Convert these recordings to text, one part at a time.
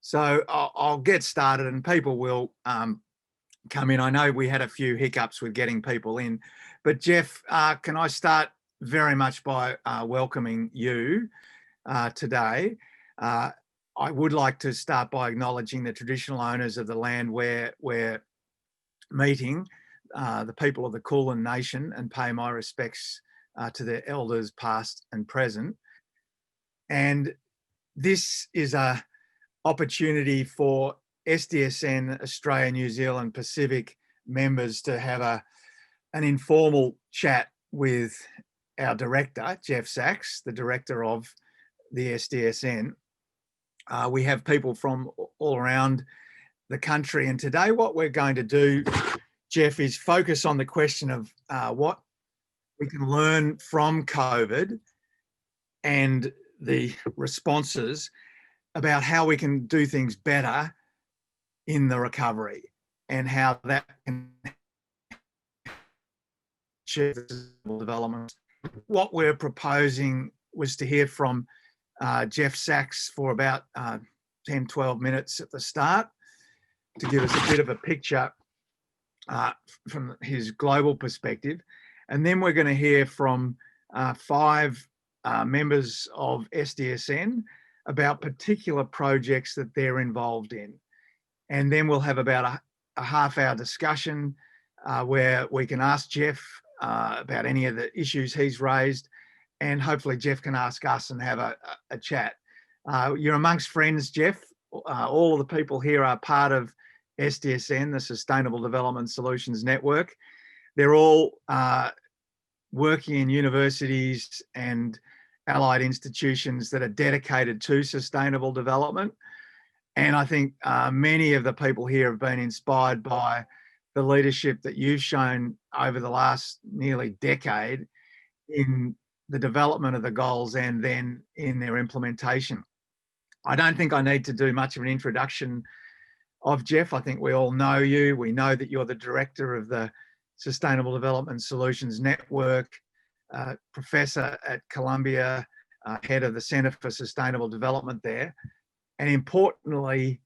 So I'll get started and people will come in. I know we had a few hiccups with getting people in, but Jeff, can I start very much by welcoming you today. I would like to start by acknowledging the traditional owners of the land where we're meeting, the people of the Kulin Nation, and pay my respects to their elders past and present. And this is a opportunity for SDSN Australia, New Zealand, Pacific members to have an informal chat with our director, Jeff Sachs, the director of the SDSN. We have people from all around the country, and today what we're going to do, Jeff, is focus on the question of what we can learn from COVID and the responses about how we can do things better in the recovery and how that can achieve development. What we're proposing was to hear from Jeff Sachs for about 10, 12 minutes at the start to give us a bit of a picture from his global perspective. And then we're going to hear from 5 members of SDSN about particular projects that they're involved in. And then we'll have about a half-hour discussion where we can ask Jeff about any of the issues he's raised, and hopefully Jeff can ask us and have a chat. You're amongst friends, Jeff. All of the people here are part of SDSN, the Sustainable Development Solutions Network. They're all working in universities and allied institutions that are dedicated to sustainable development. And I think many of the people here have been inspired by the leadership that you've shown over the last nearly decade in the development of the goals and then in their implementation. I don't think I need to do much of an introduction of Jeff. I think we all know you. We know that you're the director of the Sustainable Development Solutions Network, professor at Columbia, head of the Centre for Sustainable Development there, and importantly,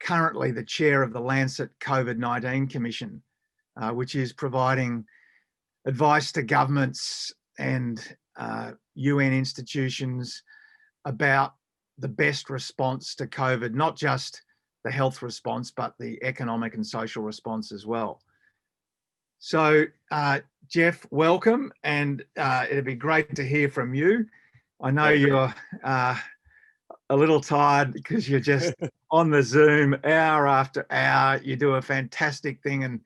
currently the chair of the Lancet COVID-19 Commission, which is providing advice to governments and UN institutions about the best response to COVID, not just the health response, but the economic and social response as well. So, Jeff, welcome, and it'd be great to hear from you. I know you're a little tired because you're just on the Zoom hour after hour. You do a fantastic thing, and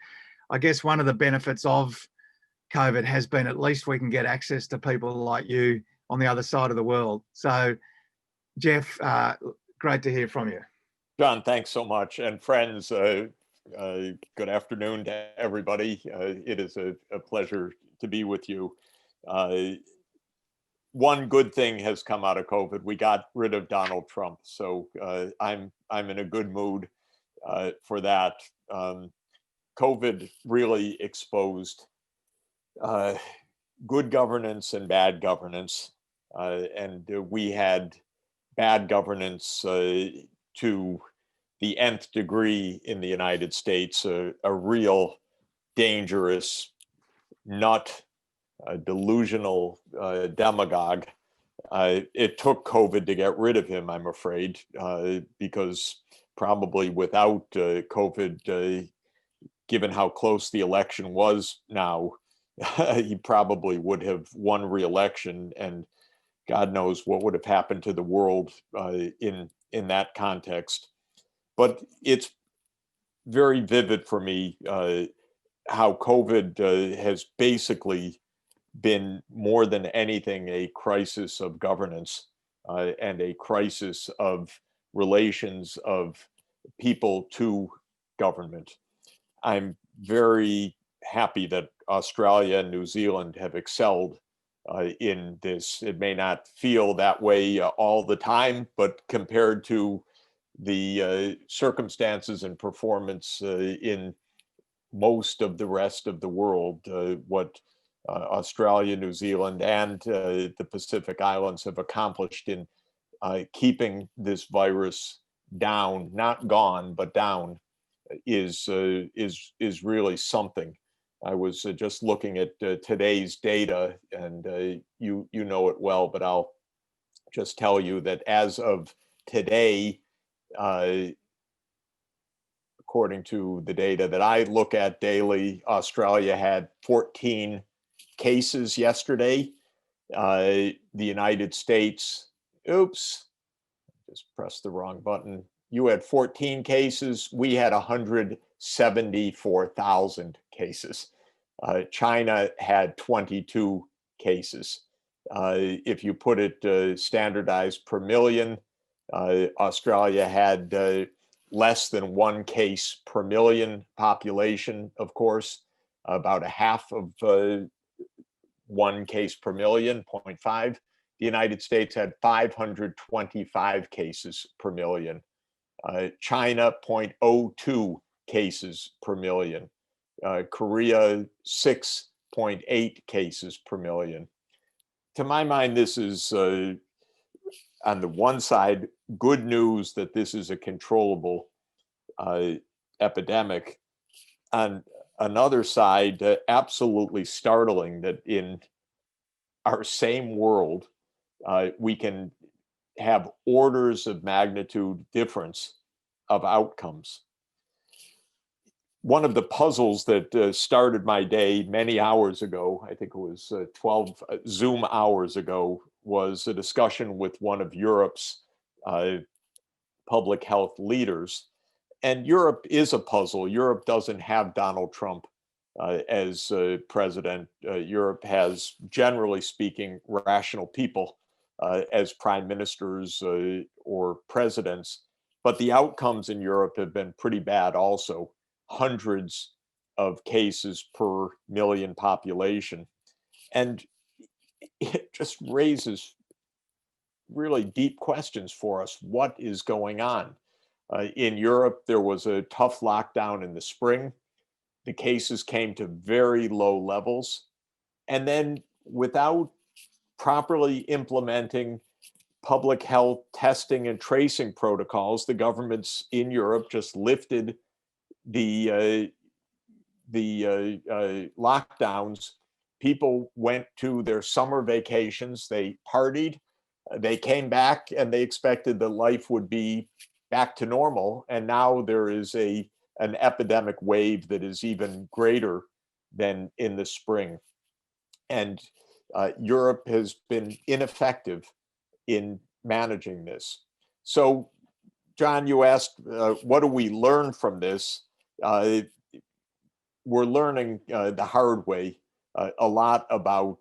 I guess one of the benefits of COVID has been at least we can get access to people like you on the other side of the world. So, Jeff, great to hear from you. John, thanks so much. And friends, good afternoon to everybody. It is a pleasure to be with you. One good thing has come out of COVID. We got rid of Donald Trump. So I'm in a good mood for that. COVID really exposed good governance and bad governance. And we had bad governance to the nth degree in the United States, a real dangerous, nut, delusional demagogue. It took COVID to get rid of him, I'm afraid, because probably without COVID, given how close the election was now, he probably would have won re-election, and God knows what would have happened to the world in that context. But it's very vivid for me how COVID has basically been more than anything a crisis of governance and a crisis of relations of people to government. I'm very happy that Australia and New Zealand have excelled in this. It may not feel that way all the time, but compared to the circumstances and performance in most of the rest of the world, what Australia, New Zealand, and the Pacific Islands have accomplished in keeping this virus down, not gone, but down, is really something. I was just looking at today's data, and you know it well, but I'll just tell you that as of today, according to the data that I look at daily, Australia had 14 cases yesterday. The United States, oops, just pressed the wrong button. You had 14 cases. We had 174,000 cases. China had 22 cases. If you put it standardized per million, Australia had less than 1 case per million population, of course, about a half of 1 case per million, 0.5. The United States had 525 cases per million. China, 0.02 cases per million. Korea, 6.8 cases per million. To my mind, this is, on the one side, good news that this is a controllable epidemic. On another side, absolutely startling that in our same world, we can have orders of magnitude difference of outcomes. One of the puzzles that started my day many hours ago, I think it was 12 Zoom hours ago, was a discussion with one of Europe's public health leaders. And Europe is a puzzle. Europe doesn't have Donald Trump as president. Europe has, generally speaking, rational people as prime ministers or presidents. But the outcomes in Europe have been pretty bad also. Hundreds of cases per million population. And it just raises really deep questions for us. What is going on? In Europe, there was a tough lockdown in the spring. The cases came to very low levels. And then without properly implementing public health testing and tracing protocols, the governments in Europe just lifted the lockdowns. People went to their summer vacations, they partied, they came back, and they expected that life would be back to normal. And now there is an epidemic wave that is even greater than in the spring. And Europe has been ineffective in managing this. So, John, you asked, what do we learn from this? We're learning the hard way a lot about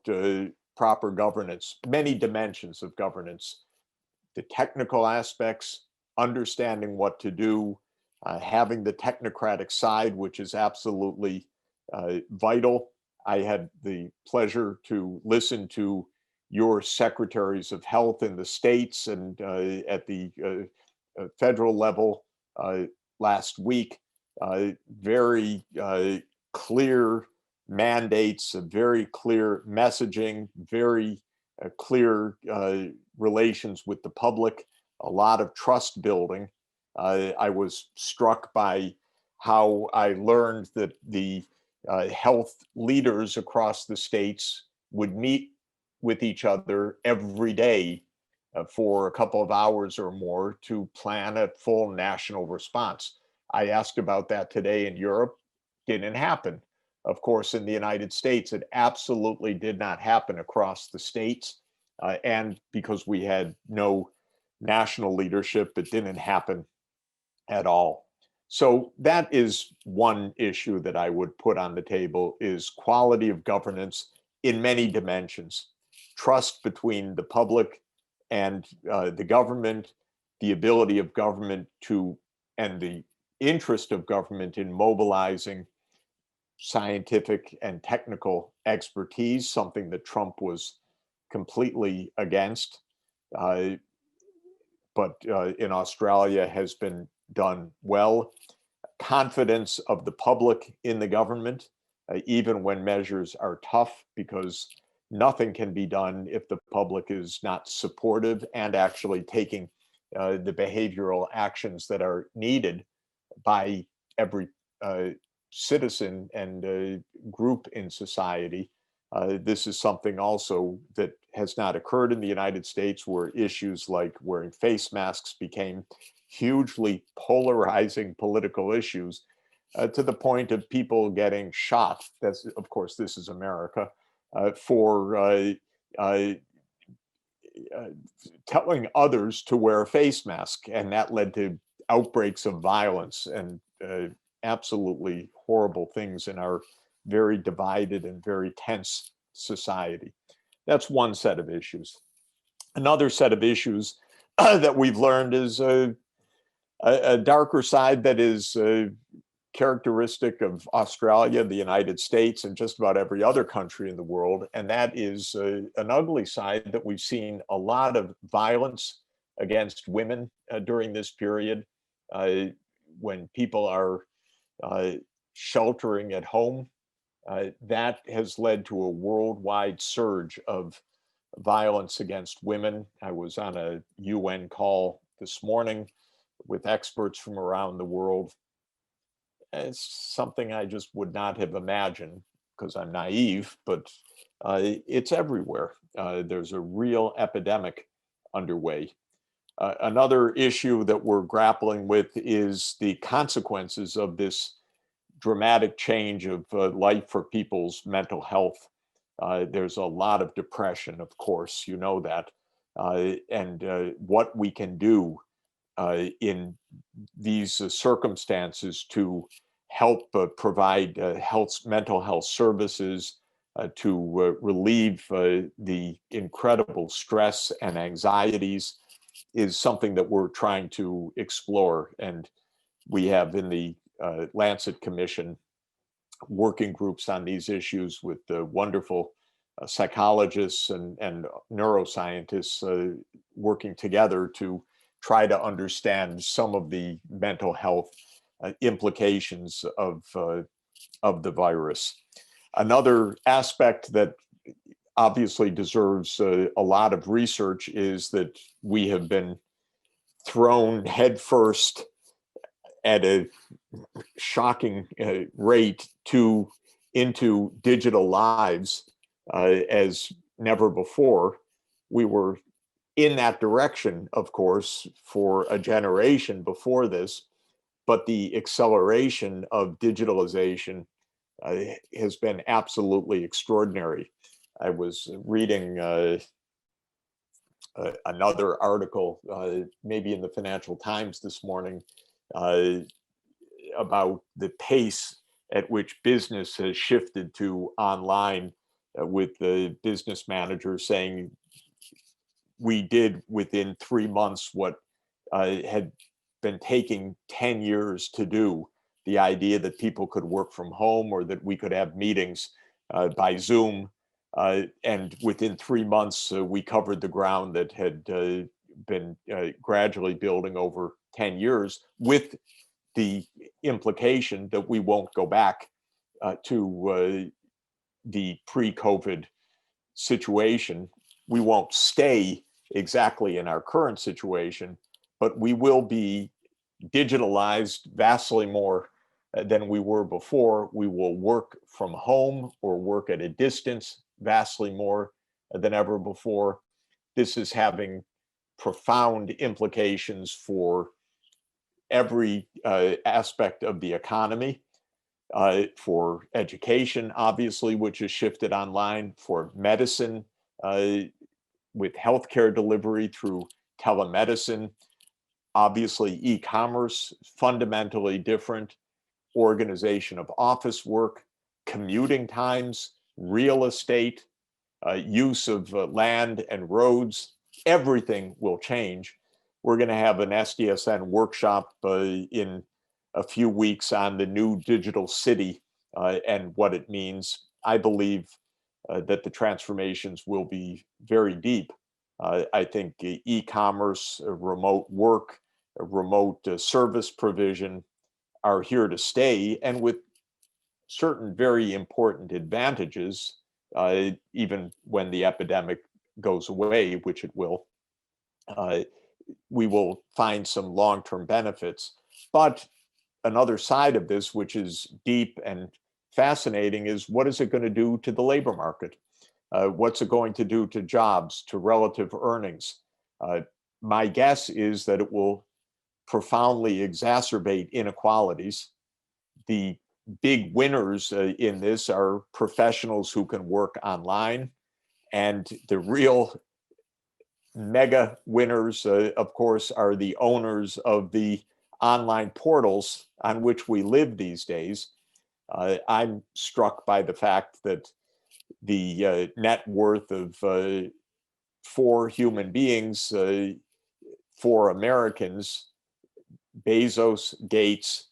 proper governance, many dimensions of governance, the technical aspects, understanding what to do, having the technocratic side, which is absolutely vital. I had the pleasure to listen to your secretaries of health in the states and at the federal level last week. Very clear mandates, very clear messaging, very clear relations with the public, a lot of trust building. I was struck by how I learned that the health leaders across the states would meet with each other every day for a couple of hours or more to plan a full national response. I asked about that today in Europe. Didn't happen. Of course, in the United States, it absolutely did not happen across the states. And because we had no national leadership, it didn't happen at all. So that is one issue that I would put on the table, is quality of governance in many dimensions. Trust between the public and the government, the ability of government to, and the interest of government in mobilizing scientific and technical expertise, something that Trump was completely against, but in Australia has been done well. Confidence of the public in the government, even when measures are tough, because nothing can be done if the public is not supportive and actually taking the behavioral actions that are needed by every citizen and group in society. This is something also that has not occurred in the United States, where issues like wearing face masks became hugely polarizing political issues to the point of people getting shot. That's, of course, this is America, for telling others to wear a face mask. And that led to outbreaks of violence and absolutely horrible things in our very divided and very tense society. That's one set of issues. Another set of issues that we've learned is a darker side that is characteristic of Australia, the United States, and just about every other country in the world. And that is an ugly side that we've seen a lot of violence against women during this period. When people are sheltering at home, that has led to a worldwide surge of violence against women. I was on a UN call this morning with experts from around the world. It's something I just would not have imagined because I'm naive, but it's everywhere. There's a real epidemic underway. Another issue that we're grappling with is the consequences of this dramatic change of life for people's mental health. There's a lot of depression, of course, you know that, and what we can do in these circumstances to help provide mental health services, to relieve the incredible stress and anxieties is something that we're trying to explore. And we have in the Lancet Commission working groups on these issues with the wonderful psychologists and neuroscientists working together to try to understand some of the mental health implications of the virus. Another aspect that obviously deserves a lot of research is that we have been thrown headfirst at a shocking rate into digital lives as never before. We were in that direction, of course, for a generation before this, but the acceleration of digitalization has been absolutely extraordinary. I was reading another article, maybe in the Financial Times this morning, about the pace at which business has shifted to online, with the business manager saying, we did within 3 months what had been taking 10 years to do. The idea that people could work from home or that we could have meetings by Zoom. And within 3 months, we covered the ground that had been gradually building over 10 years, with the implication that we won't go back to the pre-COVID situation. We won't stay exactly in our current situation, but we will be digitalized vastly more than we were before. We will work from home or work at a distance vastly more than ever before. This is having profound implications for every aspect of the economy, for education, obviously, which has shifted online, for medicine, with healthcare delivery through telemedicine, obviously e-commerce, fundamentally different, organization of office work, commuting times, real estate, use of land and roads, everything will change. We're going to have an SDSN workshop in a few weeks on the new digital city and what it means. I believe that the transformations will be very deep. I think e-commerce, remote work, remote service provision are here to stay, and with certain very important advantages, even when the epidemic goes away, which it will. we will find some long-term benefits. But another side of this, which is deep and fascinating, is what is it going to do to the labor market? What's it going to do to jobs, to relative earnings? My guess is that it will profoundly exacerbate inequalities. The big winners in this are professionals who can work online, and the real mega winners, of course, are the owners of the online portals on which we live these days. I'm struck by the fact that the net worth of 4 human beings, 4 Americans, Bezos, Gates,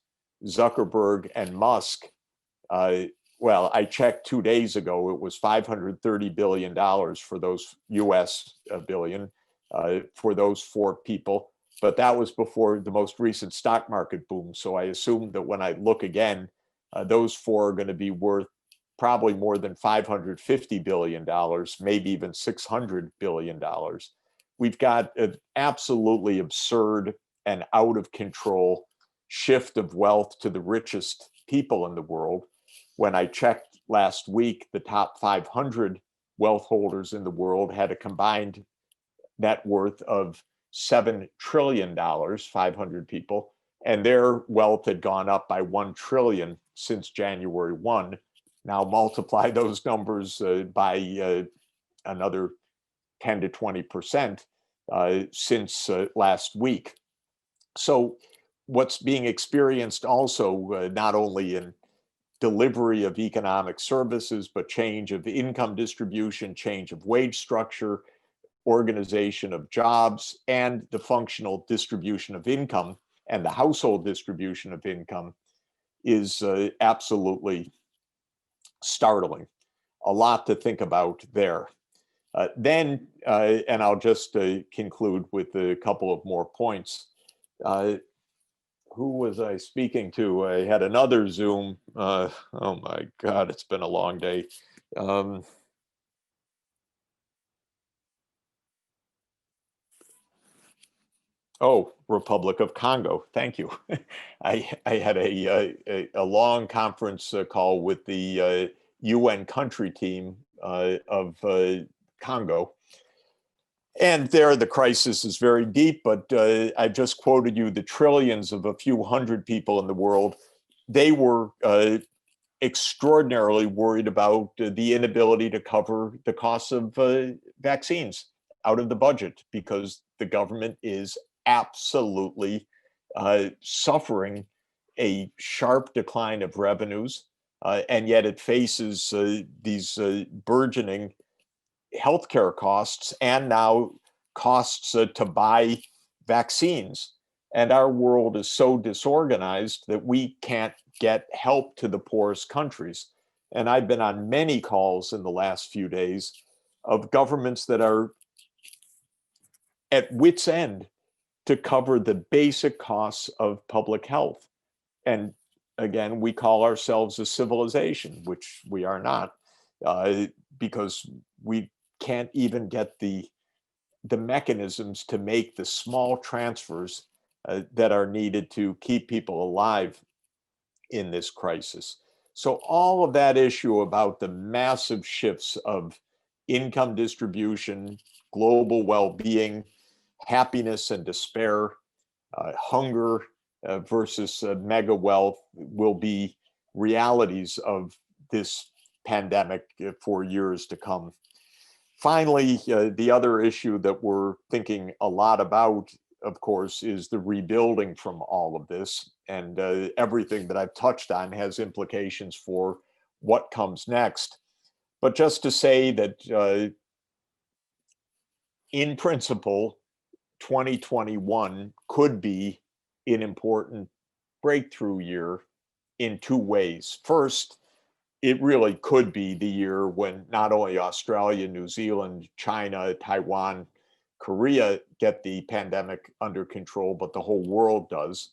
Zuckerberg, and Musk. Well, I checked 2 days ago, it was $530 billion for those US billion for those 4 people. But that was before the most recent stock market boom. So I assume that when I look again, those 4 are going to be worth probably more than $550 billion, maybe even $600 billion. We've got an absolutely absurd and out of control shift of wealth to the richest people in the world. When I checked last week, the top 500 wealth holders in the world had a combined net worth of $7 trillion, 500 people, and their wealth had gone up by 1 trillion since January 1. Now multiply those numbers by another 10 to 20% since last week. So what's being experienced also, not only in delivery of economic services, but change of income distribution, change of wage structure, organization of jobs, and the functional distribution of income and the household distribution of income is absolutely startling. A lot to think about there. Then, and I'll just conclude with a couple of more points. Who was I speaking to? I had another Zoom. Oh my God, it's been a long day. Oh, Republic of Congo. Thank you. I had a long conference call with the UN country team of Congo. And there, the crisis is very deep, but I just quoted you the trillions of a few hundred people in the world. They were extraordinarily worried about the inability to cover the costs of vaccines out of the budget because the government is absolutely suffering a sharp decline of revenues, and yet it faces these burgeoning healthcare costs and now costs to buy vaccines. And our world is so disorganized that we can't get help to the poorest countries. And I've been on many calls in the last few days of governments that are at wit's end to cover the basic costs of public health. And again, we call ourselves a civilization, which we are not, because we can't even get the mechanisms to make the small transfers that are needed to keep people alive in this crisis. So all of that issue about the massive shifts of income distribution, global well-being, happiness and despair, hunger versus mega wealth will be realities of this pandemic for years to come. Finally, the other issue that we're thinking a lot about, of course, is the rebuilding from all of this. And everything that I've touched on has implications for what comes next. But just to say that in principle, 2021 could be an important breakthrough year in 2 ways. First, it really could be the year when not only Australia, New Zealand, China, Taiwan, Korea get the pandemic under control, but the whole world does.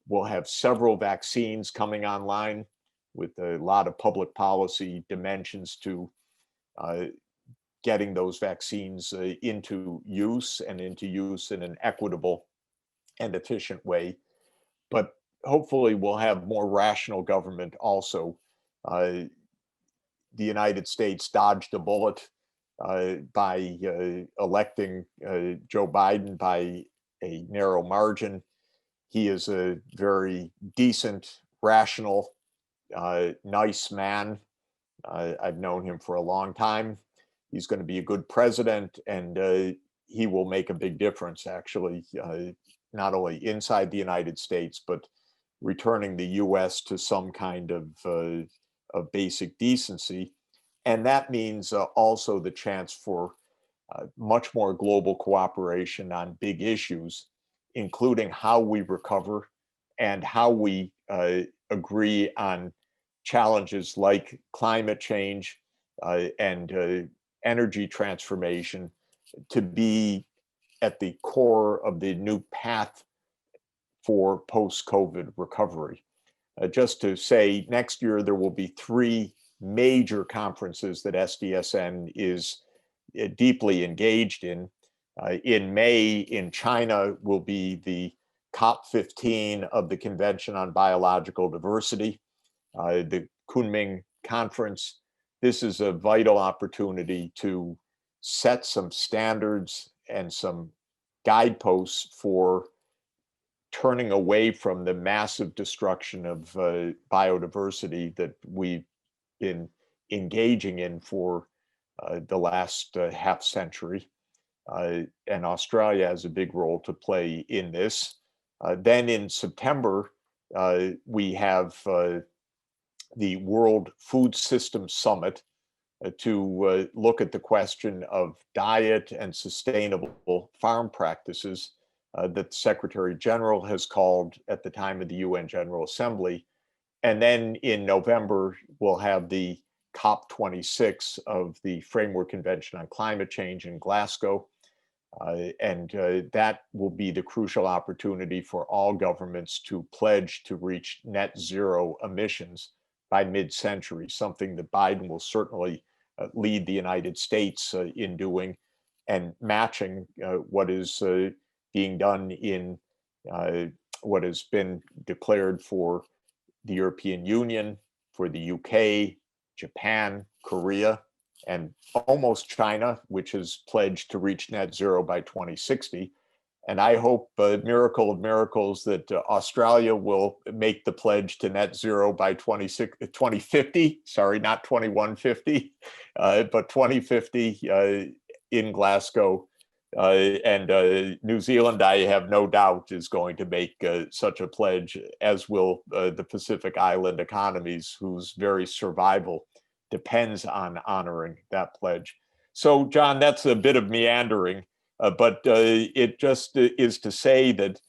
We'll have several vaccines coming online with a lot of public policy dimensions to getting those vaccines into use and into use in an equitable and efficient way. But hopefully we'll have more rational government also. The United States dodged a bullet by electing Joe Biden by a narrow margin. He is a very decent, rational, nice man. I've known him for a long time. He's going to be a good president, and he will make a big difference, actually, not only inside the United States, but returning the U.S. to some kind of basic decency. And that means also the chance for much more global cooperation on big issues, including how we recover and how we agree on challenges like climate change and energy transformation to be at the core of the new path for post-COVID recovery. Just to say, next year there will be 3 major conferences that SDSN is deeply engaged in. In May in China will be the COP15 of the Convention on Biological Diversity, the Kunming Conference. This is a vital opportunity to set some standards and some guideposts for turning away from the massive destruction of biodiversity that we've been engaging in for the last half century. And Australia has a big role to play in this. Then in September, we have the World Food System Summit to look at the question of diet and sustainable farm practices that the Secretary General has called at the time of the UN General Assembly. And then in November, we'll have the COP26 of the Framework Convention on Climate Change in Glasgow. And that will be the crucial opportunity for all governments to pledge to reach net zero emissions by mid-century, something that Biden will certainly lead the United States in doing, and matching what is being done in what has been declared for the European Union, for the UK, Japan, Korea, and almost China, which has pledged to reach net zero by 2060. And I hope, miracle of miracles, that Australia will make the pledge to net zero by 2050, sorry, not 2150, but 2050 in Glasgow. And New Zealand, I have no doubt, is going to make such a pledge, as will the Pacific Island economies, whose very survival depends on honoring that pledge. So, John, that's a bit of meandering, but it just is to say that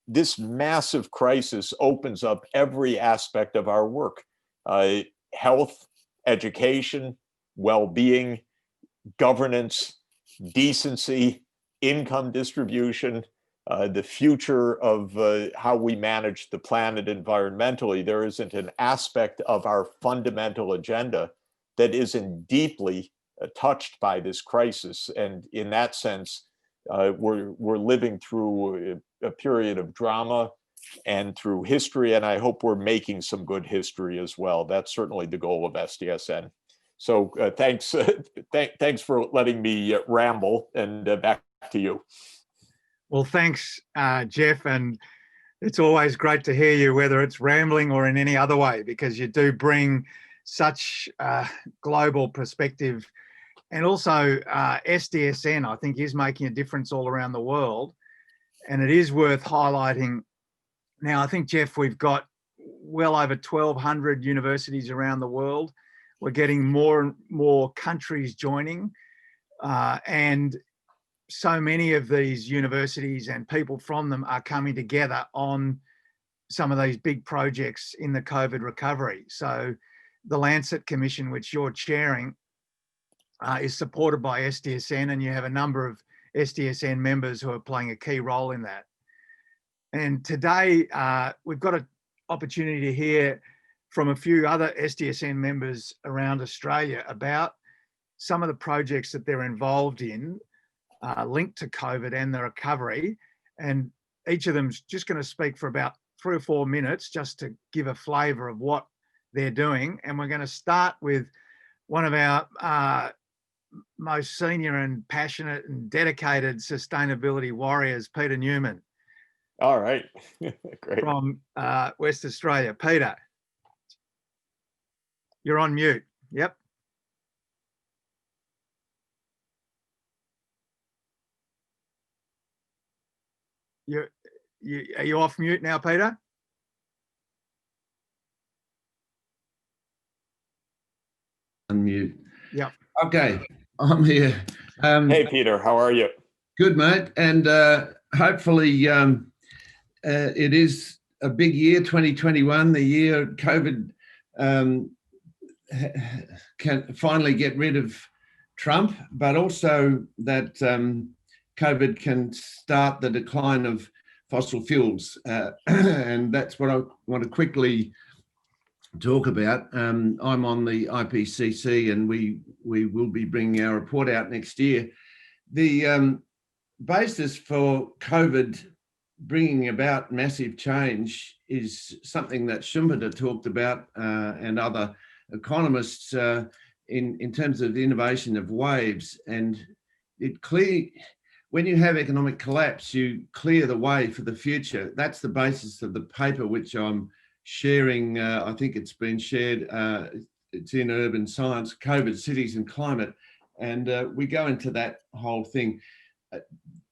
this massive crisis opens up every aspect of our work: health, education, well-being, governance, decency, income distribution, the future of how we manage the planet environmentally. There isn't an aspect of our fundamental agenda that isn't deeply touched by this crisis. And in that sense, we're living through a period of drama and through history, and I hope we're making some good history as well. That's certainly the goal of SDSN. So thanks for letting me ramble, and back to you. Well, thanks, Jeff. And it's always great to hear you, whether it's rambling or in any other way, because you do bring such global perspective. And also SDSN, I think, is making a difference all around the world. And it is worth highlighting. Now, I think, Jeff, we've got well over 1,200 universities around the world. We're getting more and more countries joining, and so many of these universities and people from them are coming together on some of these big projects in the COVID recovery. So the Lancet Commission, which you're chairing, is supported by SDSN, and you have a number of SDSN members who are playing a key role in that. And today we've got an opportunity to hear from a few other SDSN members around Australia about some of the projects that they're involved in linked to COVID and the recovery. And each of them's just going to speak for about 3 or 4 minutes just to give a flavour of what they're doing. And we're going to start with one of our most senior and passionate and dedicated sustainability warriors, Peter Newman. All right. Great. From West Australia. Peter, you're on mute. Yep. Are you off mute now, Peter? Unmute. Yeah. Okay, I'm here. Hey, Peter, how are you? Good, mate. And hopefully it is a big year, 2021, the year COVID can finally get rid of Trump, but also that COVID can start the decline of fossil fuels. And that's what I want to quickly talk about. I'm on the IPCC, and we will be bringing our report out next year. The basis for COVID bringing about massive change is something that Schumpeter talked about and other economists in terms of the innovation of waves. And when you have economic collapse, you clear the way for the future. That's the basis of the paper which I'm sharing. I think it's been shared. It's in Urban Science, COVID, Cities and Climate. And we go into that whole thing.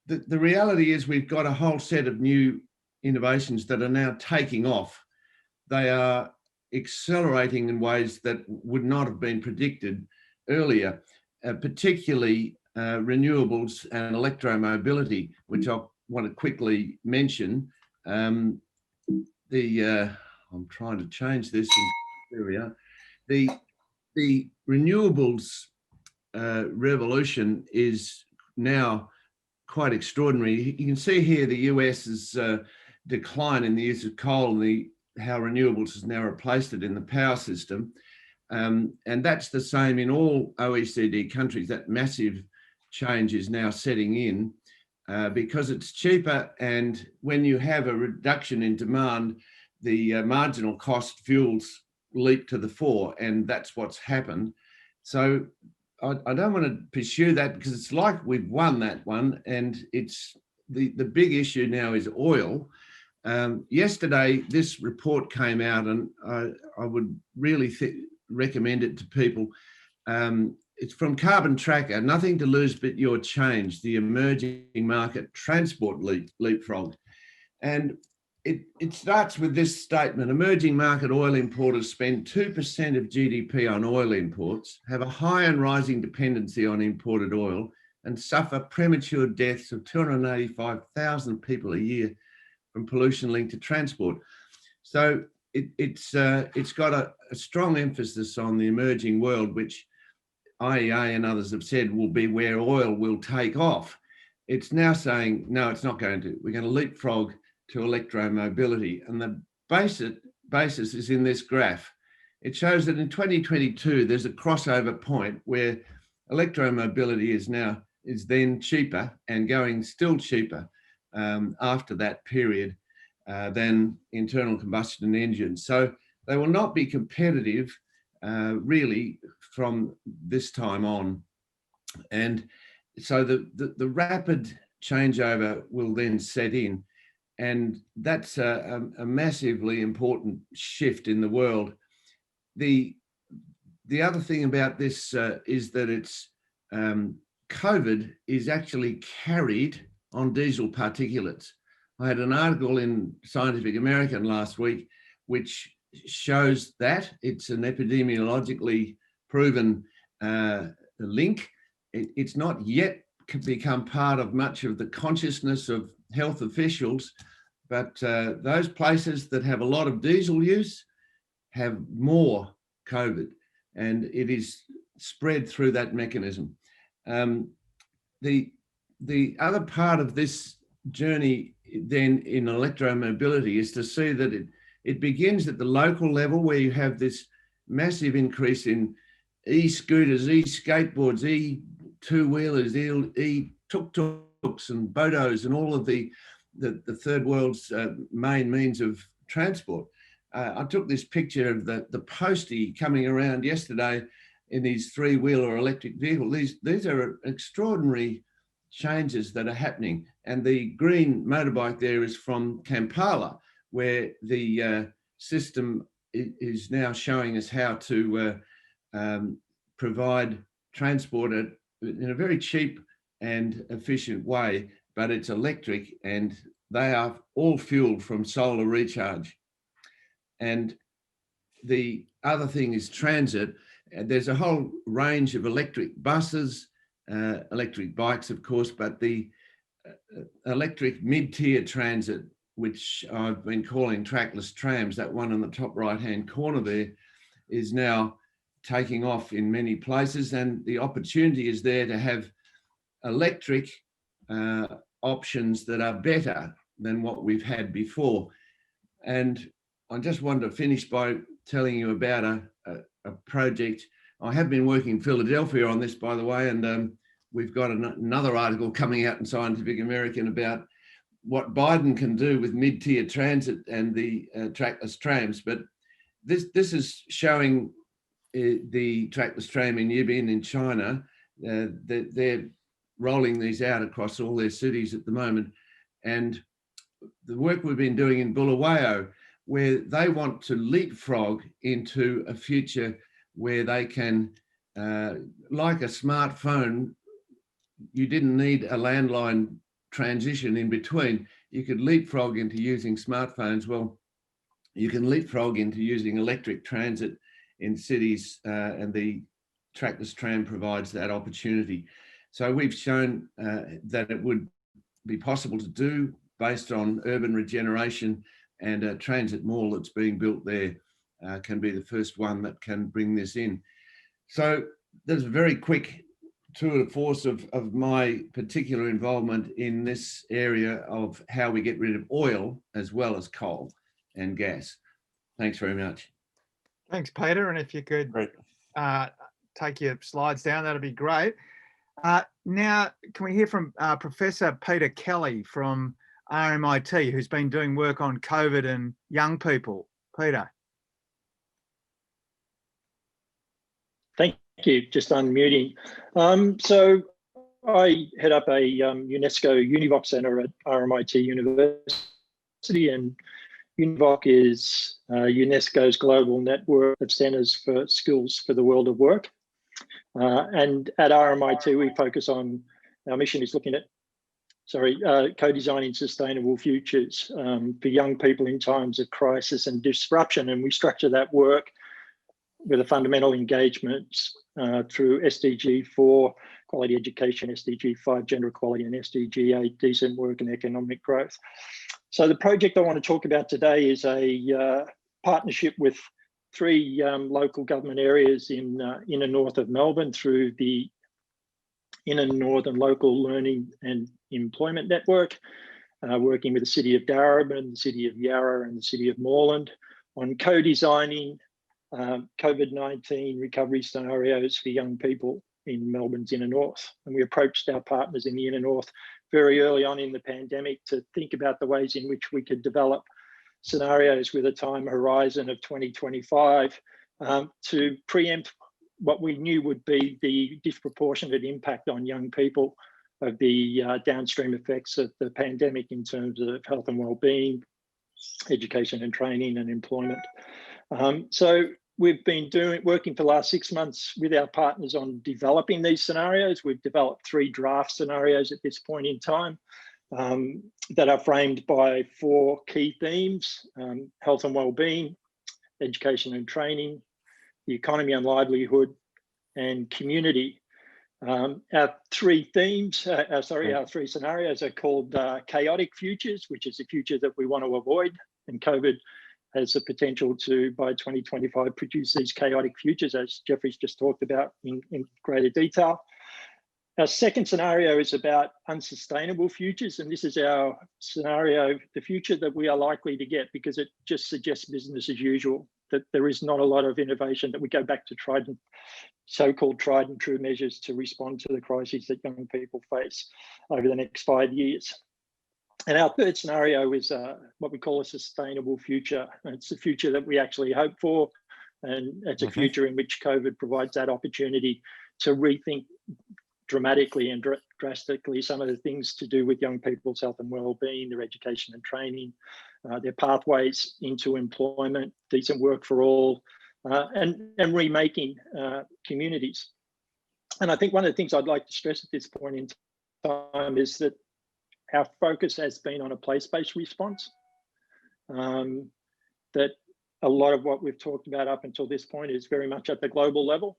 The reality is we've got a whole set of new innovations that are now taking off. They are accelerating in ways that would not have been predicted earlier, particularly renewables and electromobility, which I want to quickly mention. I'm trying to change this. There we are. The renewables revolution is now quite extraordinary. You can see here the US's decline in the use of coal and how renewables has now replaced it in the power system. And that's the same in all OECD countries. That massive change is now setting in because it's cheaper. And when you have a reduction in demand, the marginal cost fuels leap to the fore, and that's what's happened. So I don't want to pursue that because it's like we've won that one, and it's the big issue now is oil. Yesterday, this report came out, and I would really recommend it to people. It's from Carbon Tracker, Nothing to Lose But Your Change, the Emerging Market Transport Leapfrog. And it starts with this statement: emerging market oil importers spend 2% of GDP on oil imports, have a high and rising dependency on imported oil, and suffer premature deaths of 285,000 people a year from pollution linked to transport. So it's got a strong emphasis on the emerging world, which IEA and others have said will be where oil will take off. It's now saying, no, it's not going to. We're going to leapfrog to electromobility. And the basis is in this graph. It shows that in 2022, there's a crossover point where electromobility is then cheaper and going still cheaper after that period than internal combustion engines. So they will not be competitive really from this time on. And so the rapid changeover will then set in. And that's a massively important shift in the world. The other thing about this is that it's COVID is actually carried on diesel particulates. I had an article in Scientific American last week which shows that it's an epidemiologically proven link. It's not yet become part of much of the consciousness of health officials, but those places that have a lot of diesel use have more COVID, and it is spread through that mechanism. The other part of this journey then in electromobility is to see that it begins at the local level, where you have this massive increase in e-scooters, e-skateboards, e-two-wheelers, e-tuk-tuks and bodos and all of the third world's main means of transport. I took this picture of the postie coming around yesterday in his three-wheeler electric vehicle. These are extraordinary changes that are happening. And the green motorbike there is from Kampala, where the system is now showing us how to provide transport in a very cheap and efficient way, but it's electric and they are all fueled from solar recharge. And the other thing is transit. There's a whole range of electric buses, electric bikes, of course, but the electric mid-tier transit, which I've been calling trackless trams, that one in the top right-hand corner there, is now taking off in many places. And the opportunity is there to have electric options that are better than what we've had before. And I just wanted to finish by telling you about a project. I have been working in Philadelphia on this, by the way, and we've got another article coming out in Scientific American about what Biden can do with mid-tier transit and the trackless trams. But this is showing the trackless tram in Yibin in China. They're rolling these out across all their cities at the moment. And the work we've been doing in Bulawayo, where they want to leapfrog into a future where they can, like a smartphone, you didn't need a landline transition in between. You could leapfrog into using smartphones. Well, you can leapfrog into using electric transit in cities, and the trackless tram provides that opportunity. So we've shown that it would be possible to do based on urban regeneration, and a transit mall that's being built there can be the first one that can bring this in. So there's a very quick tour de force of my particular involvement in this area of how we get rid of oil as well as coal and gas. Thanks very much. Thanks, Peter. And if you could take your slides down, that'd be great. Now, can we hear from Professor Peter Kelly from RMIT, who's been doing work on COVID and young people? Peter. Thank you. Just unmuting. So I head up a UNESCO Univoc Centre at RMIT University, and Univoc is UNESCO's global network of centres for skills for the world of work. And at RMIT, we focus on, our mission is looking at, co-designing sustainable futures for young people in times of crisis and disruption. And we structure that work with a fundamental engagement through SDG 4, quality education, SDG 5, gender equality, and SDG 8, decent work and economic growth. So the project I want to talk about today is a partnership with 3 local government areas in inner north of Melbourne through the Inner Northern Local Learning and Employment Network, working with the City of Darebin, the City of Yarra and the City of Moreland on co-designing COVID-19 recovery scenarios for young people in Melbourne's inner north. And we approached our partners in the inner north very early on in the pandemic to think about the ways in which we could develop scenarios with a time horizon of 2025 to preempt what we knew would be the disproportionate impact on young people of the downstream effects of the pandemic in terms of health and well-being, education and training and employment. So we've been working for the last 6 months with our partners on developing these scenarios. We've developed 3 draft scenarios at this point in time that are framed by 4 key themes: health and well-being, education and training, the economy and livelihood, and community. Our 3 themes, our 3 scenarios are called chaotic futures, which is a future that we want to avoid. And COVID has the potential to, by 2025, produce these chaotic futures, as Jeffrey's just talked about in greater detail. Our second scenario is about unsustainable futures. And this is our scenario, the future that we are likely to get, because it just suggests business as usual. that there is not a lot of innovation, that we go back to so-called tried and true measures to respond to the crises that young people face over the next 5 years. And our third scenario is what we call a sustainable future. And it's the future that we actually hope for. And it's a future in which COVID provides that opportunity to rethink dramatically and drastically some of the things to do with young people's health and well-being, their education and training, their pathways into employment, decent work for all, and remaking communities. And I think one of the things I'd like to stress at this point in time is that our focus has been on a place-based response, that a lot of what we've talked about up until this point is very much at the global level.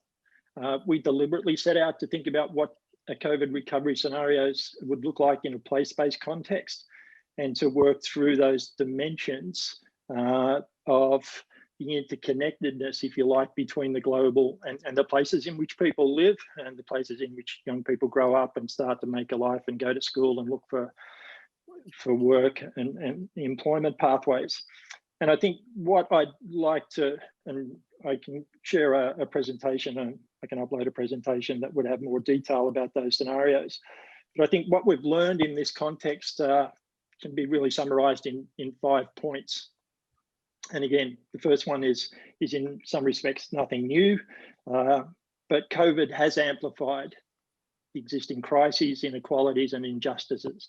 We deliberately set out to think about what a COVID recovery scenarios would look like in a place-based context, and to work through those dimensions of the interconnectedness, if you like, between the global and the places in which people live, and the places in which young people grow up and start to make a life and go to school and look for work and employment pathways. And I think what I'd like to, and I can share a presentation, and I can upload a presentation that would have more detail about those scenarios. But I think what we've learned in this context can be really summarized in 5 points. And again, the first one is in some respects nothing new, but COVID has amplified existing crises, inequalities and injustices,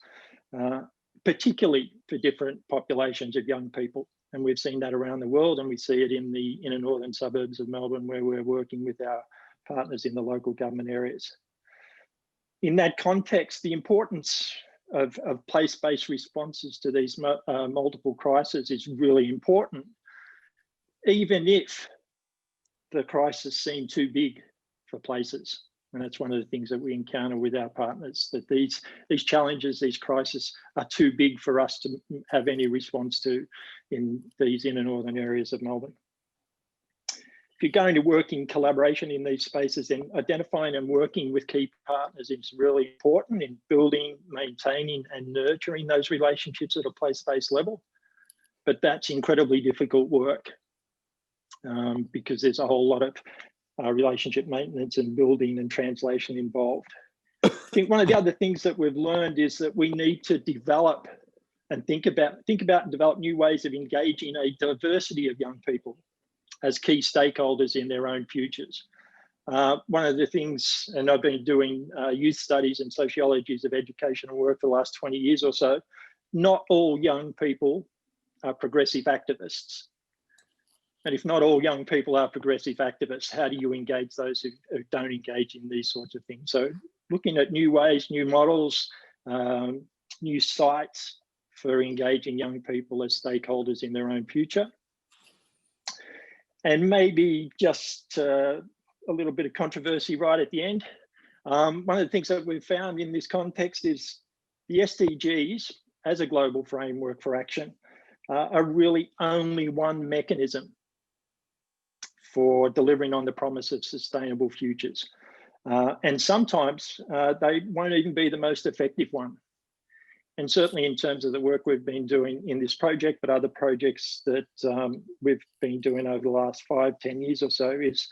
particularly for different populations of young people. And we've seen that around the world, and we see it in the inner northern suburbs of Melbourne, where we're working with our partners in the local government areas. In that context, the importance of place-based responses to these multiple crises is really important, even if the crises seem too big for places. And that's one of the things that we encounter with our partners, that these challenges, these crises are too big for us to have any response to in these inner northern areas of Melbourne. If you're going to work in collaboration in these spaces, then identifying and working with key partners is really important in building, maintaining and nurturing those relationships at a place-based level. But that's incredibly difficult work because there's a whole lot of relationship maintenance and building and translation involved. I think one of the other things that we've learned is that we need to develop and think about and develop new ways of engaging a diversity of young people as key stakeholders in their own futures. One of the things, and I've been doing youth studies and sociologies of education and work for the last 20 years or so, not all young people are progressive activists. And if not all young people are progressive activists, how do you engage those who don't engage in these sorts of things? So looking at new ways, new models, new sites for engaging young people as stakeholders in their own future. And maybe just a little bit of controversy right at the end. One of the things that we've found in this context is the SDGs as a global framework for action are really only one mechanism for delivering on the promise of sustainable futures. And sometimes they won't even be the most effective one. And certainly in terms of the work we've been doing in this project, but other projects that we've been doing over the last 5-10 years or so, is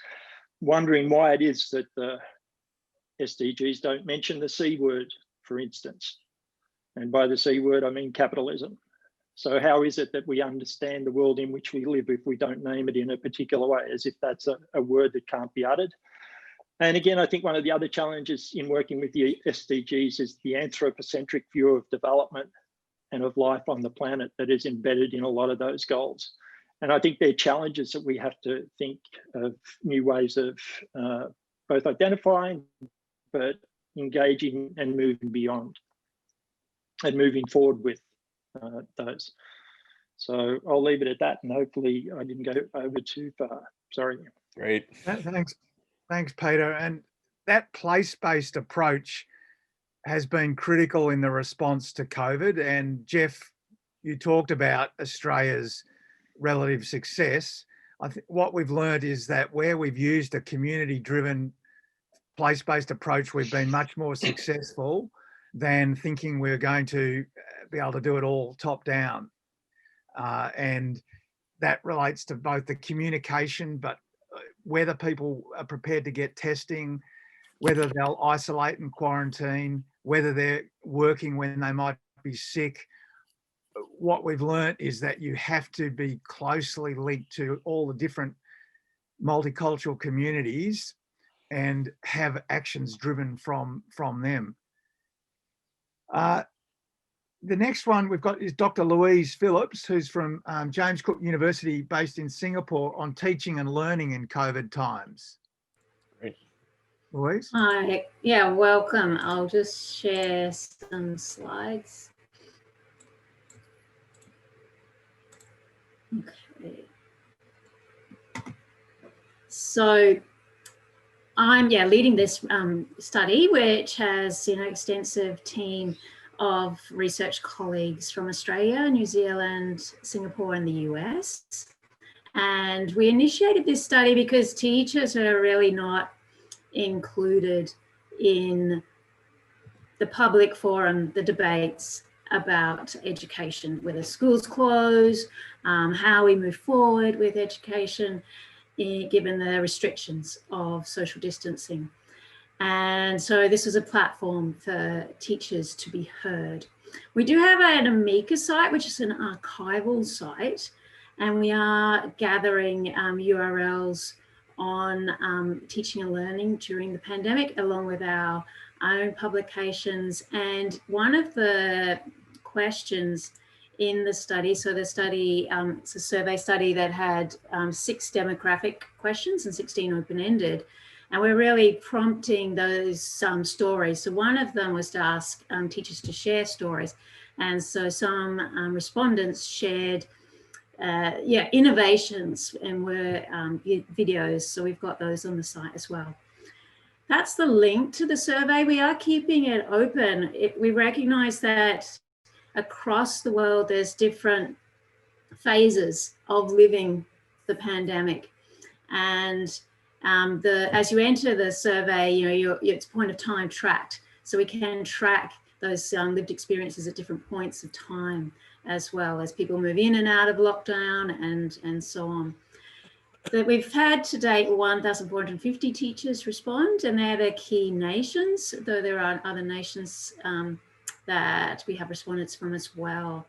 wondering why it is that the SDGs don't mention the C word, for instance. And by the C word, I mean capitalism. So how is it that we understand the world in which we live if we don't name it in a particular way, as if that's a word that can't be uttered? And again, I think one of the other challenges in working with the SDGs is the anthropocentric view of development and of life on the planet that is embedded in a lot of those goals. And I think they're challenges that we have to think of new ways of both identifying, but engaging and moving beyond and moving forward with those. So I'll leave it at that, and hopefully I didn't go over too far. Sorry. Great. Thanks, Peter. And that place-based approach has been critical in the response to COVID. And Jeff, you talked about Australia's relative success. I think what we've learned is that where we've used a community-driven place-based approach, we've been much more successful than thinking we're going to be able to do it all top-down. And that relates to both the communication, but whether people are prepared to get testing, whether they'll isolate and quarantine, whether they're working when they might be sick. What we've learnt is that you have to be closely linked to all the different multicultural communities and have actions driven from them. The next one we've got is Dr. Louise Phillips, who's from James Cook University based in Singapore, on teaching and learning in COVID times. Great. Louise? Hi, yeah, welcome. I'll just share some slides. Okay. So I'm leading this study, which has an extensive team of research colleagues from Australia, New Zealand, Singapore, and the US. And we initiated this study because teachers are really not included in the public forum, the debates about education, whether schools close, how we move forward with education, given the restrictions of social distancing. And so this was a platform for teachers to be heard. We do have an Amica site, which is an archival site, and we are gathering URLs on teaching and learning during the pandemic, along with our own publications. And one of the questions in the study, so the study, it's a survey study that had 6 demographic questions and 16 open-ended. And we're really prompting those stories. So one of them was to ask teachers to share stories. And so some respondents shared innovations and were videos. So we've got those on the site as well. That's the link to the survey. We are keeping it open. We recognize that across the world, there's different phases of living the pandemic. And as you enter the survey, it's point of time tracked. So we can track those lived experiences at different points of time, as well as people move in and out of lockdown and so on. But we've had to date 1,450 teachers respond, and they're the key nations, though there are other nations that we have respondents from as well.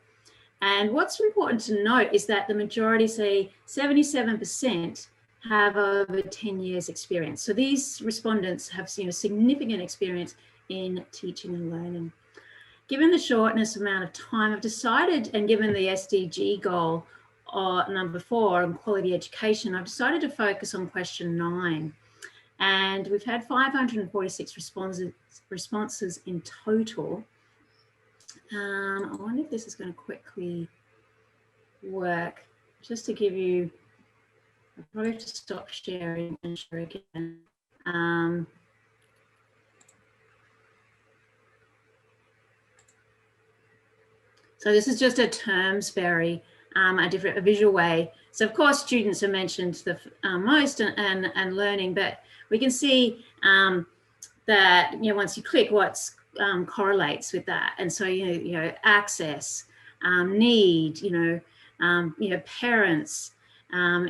And what's important to note is that the majority, say 77%, have over 10 years experience. So these respondents have significant experience in teaching and learning. Given the shortness amount of time, I've decided, and given the SDG goal number 4 on quality education, I've decided to focus on question 9. And we've had 546 responses in total. I wonder if this is going to quickly work. Just to give you, I'll probably have to stop sharing and share again. So this is just a terms-berry, a visual way. So of course, students are mentioned the most and learning, but we can see that once you click, what's correlates with that. And so access, need, parents,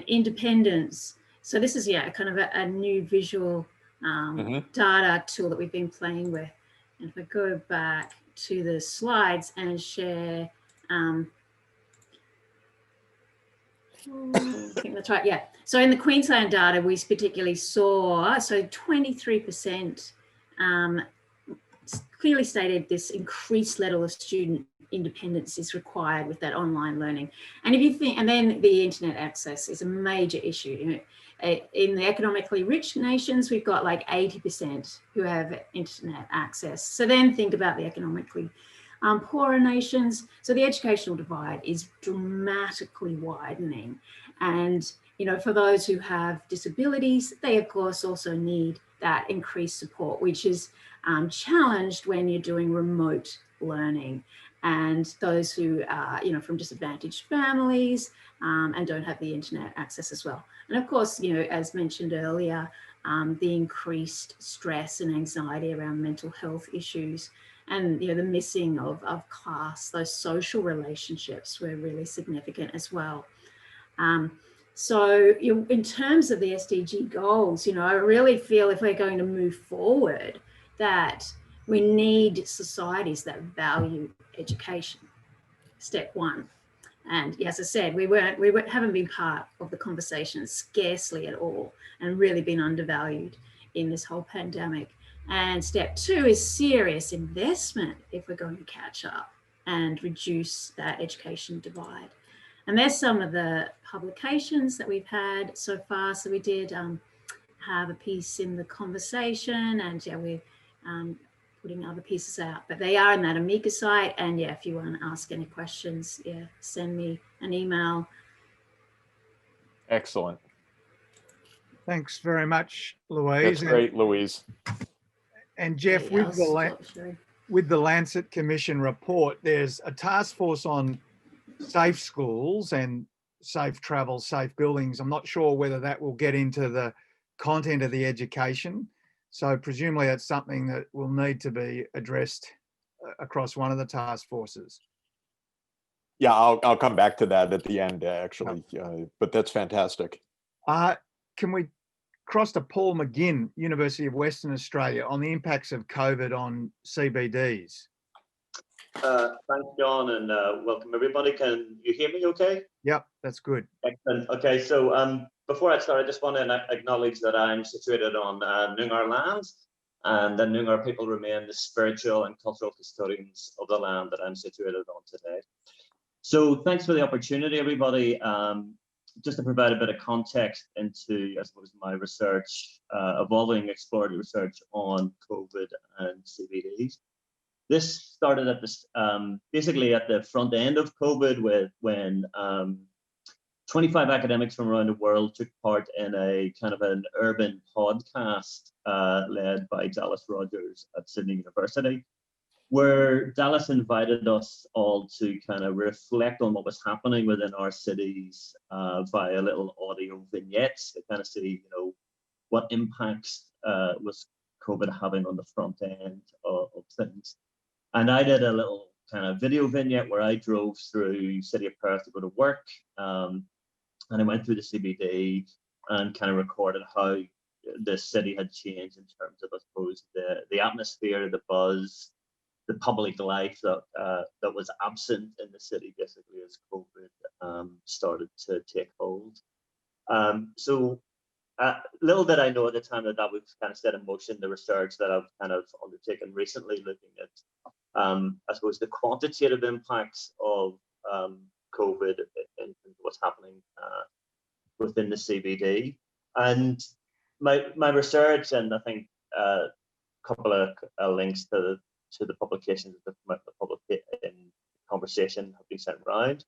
independence. So this is kind of a new visual data tool that we've been playing with. And if I go back to the slides and share, I think that's right, yeah. So in the Queensland data, we particularly saw, so 23% clearly stated this increased level of student independence is required with that online learning. And if you think, and then the internet access is a major issue. In the economically rich nations, we've got like 80% who have internet access. So then think about the economically poorer nations. So the educational divide is dramatically widening. And for those who have disabilities, they of course also need that increased support, which is challenged when you're doing remote learning. And those who are, from disadvantaged families and don't have the internet access as well. And of course, as mentioned earlier, the increased stress and anxiety around mental health issues and, the missing of class, those social relationships were really significant as well. So in terms of the SDG goals, I really feel if we're going to move forward, that we need societies that value education. Step one. And as I said, we haven't been part of the conversation scarcely at all, and really been undervalued in this whole pandemic. And step two is serious investment if we're going to catch up and reduce that education divide. And there's some of the publications that we've had so far. So we did have a piece in the conversation, and we're putting other pieces out, but they are in that Amica site. And if you want to ask any questions, send me an email. Excellent. Thanks very much, Louise. That's great, Louise. And Jeff, with the Lancet Commission report, there's a task force on safe schools and safe travel, safe buildings. I'm not sure whether that will get into the content of the education. So presumably it's something that will need to be addressed across one of the task forces. Yeah, I'll come back to that at the end, actually, but that's fantastic. Can we cross to Paul Maginn, University of Western Australia, on the impacts of COVID on CBDs? Thanks, John, and welcome everybody. Can you hear me okay? Yep, that's good. Excellent. Okay, so before I start, I just want to acknowledge that I'm situated on Noongar lands, and the Noongar people remain the spiritual and cultural custodians of the land that I'm situated on today. So thanks for the opportunity, everybody. Just to provide a bit of context into, I suppose, my research, evolving exploratory research on COVID and CBDs. This started at this basically at the front end of COVID, when 25 academics from around the world took part in a kind of an urban podcast led by Dallas Rogers at Sydney University, where Dallas invited us all to kind of reflect on what was happening within our cities via little audio vignettes to kind of see, what impacts was COVID having on the front end of things. And I did a little kind of video vignette where I drove through City of Perth to go to work, and I went through the CBD and kind of recorded how the city had changed in terms of, I suppose, the atmosphere, the buzz, the public life that was absent in the city basically as COVID started to take hold. So little did I know at the time that would kind of set in motion the research that I've kind of undertaken recently, looking at I suppose the quantitative impacts of COVID and what's happening within the CBD. And my research, and I think a couple of links to the publications that the public in conversation have been sent around.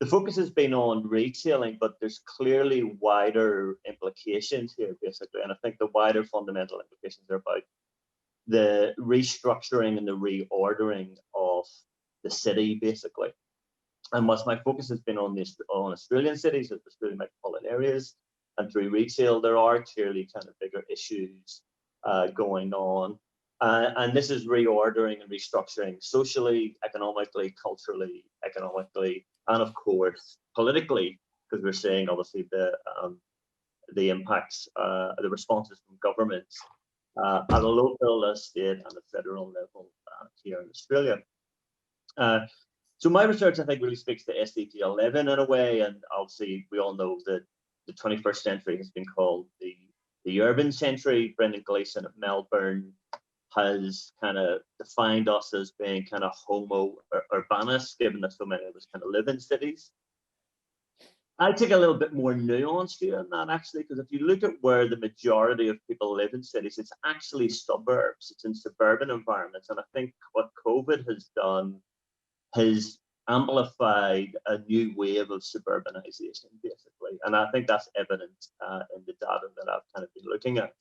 The focus has been on retailing, but there's clearly wider implications here, basically. And I think the wider fundamental implications are about the restructuring and the reordering of the city, basically. And whilst my focus has been on Australian cities, Australian metropolitan areas, and through retail, there are clearly kind of bigger issues going on. And this is reordering and restructuring socially, economically, culturally, economically, and of course, politically, because we're seeing obviously the impacts, the responses from governments at a local, a state, and a federal level here in Australia. So my research, I think, really speaks to SDG 11 in a way, and obviously we all know that the 21st century has been called the urban century. Brendan Gleeson at Melbourne has kind of defined us as being kind of homo urbanus, given that so many of us kind of live in cities. I take a little bit more nuanced view on that, actually, because if you look at where the majority of people live in cities, it's actually suburbs, it's in suburban environments. And I think what COVID has done has amplified a new wave of suburbanization, basically. And I think that's evident in the data that I've kind of been looking at.